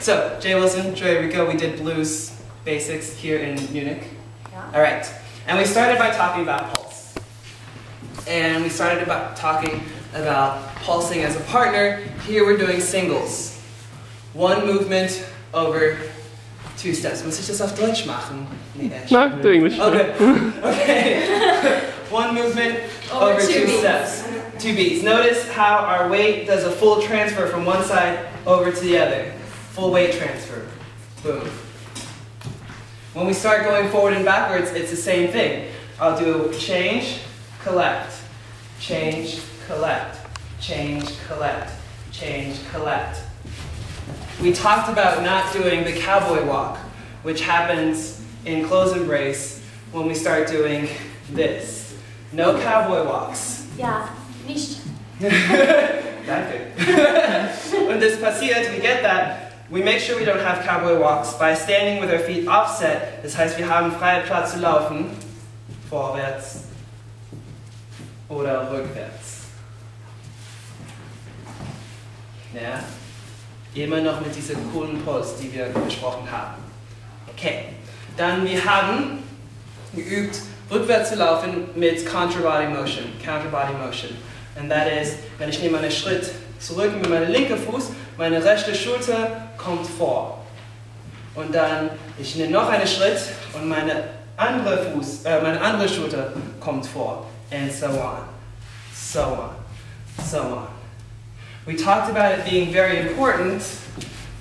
So, Jay Wilson, Joy Rico, we did blues basics here in Munich. Yeah. All right. And we started by talking about pulse. And we started talking about pulsing as a partner. Here we're doing singles. One movement over two steps. Muss ich das auf Deutsch machen? Nee, No, do English. Okay. Okay. One movement over two steps. Two beats. Notice how our weight does a full transfer from one side over to the other. Full weight transfer. Boom. When we start going forward and backwards, it's the same thing. I'll do change, collect, change, collect, change, collect, change, collect. We talked about not doing the cowboy walk, which happens in close embrace when we start doing this. No cowboy walks. Ja, nicht. Danke. When this passiert, we get that. We make sure we don't have cowboy walks by standing with our feet offset. Das heißt, wir haben freie Platz zu laufen. Vorwärts oder rückwärts. Ja? Immer noch mit dieser coolen Pulse, die wir besprochen haben. Okay. Dann wir haben geübt, rückwärts zu laufen mit Counter body motion. And that is, wenn ich nehme einen Schritt zurück mit meinem linken Fuß, meine rechte Schulter kommt vor. Und dann, ich nehme noch einen Schritt und meine andere Schulter kommt vor. And so on, so on, so on. We talked about it being very important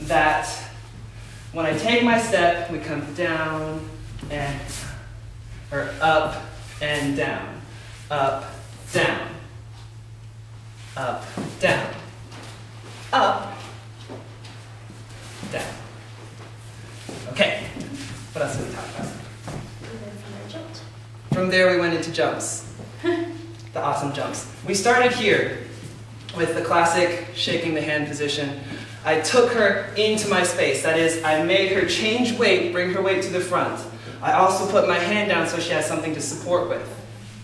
that when I take my step, we come down and, or up and down, up, down, up, down, up, down. Okay, what else did we talk about? From there we went into jumps, the awesome jumps. We started here with the classic shaking the hand position. I took her into my space, that is, I made her change weight, bring her weight to the front. I also put my hand down so she has something to support with.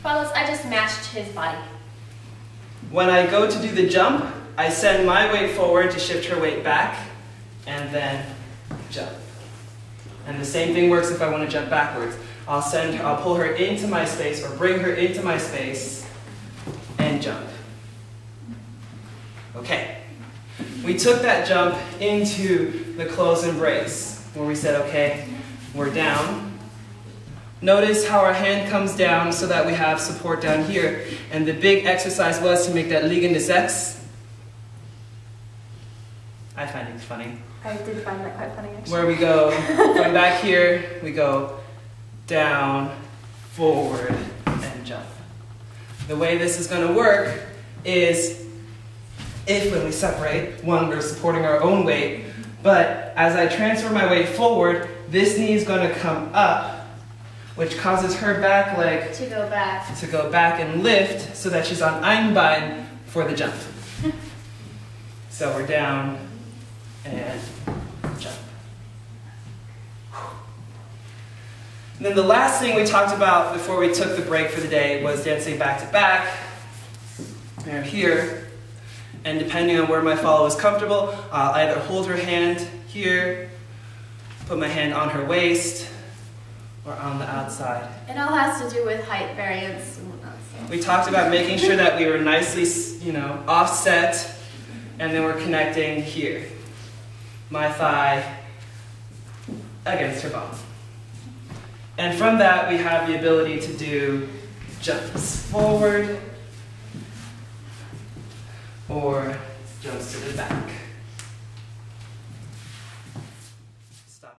Carlos, I just matched his body. When I go to do the jump, I send my weight forward to shift her weight back, and then jump. And the same thing works if I want to jump backwards. I'll pull her into my space, or bring her into my space, and jump. Okay. We took that jump into the close embrace, where we said, okay, we're down. Notice how our hand comes down so that we have support down here. And the big exercise was to make that liegende Sechs. I find it funny. I did find that quite funny, actually. Where we go from back here, we go down, forward, and jump. The way this is going to work is if when we separate, one, we're supporting our own weight, but as I transfer my weight forward, this knee is going to come up, which causes her back leg to go back and lift so that she's on ein Bein for the jump. So we're down and jump. And then the last thing we talked about before we took the break for the day was dancing back to back. We're here, and depending on where my follow is comfortable, I'll either hold her hand here, put my hand on her waist, or on the outside. It all has to do with height variance and whatnot. So. We talked about making sure that we were nicely, offset, and then we're connecting here. My thigh against her bum. And from that, we have the ability to do jumps forward or jumps to the back.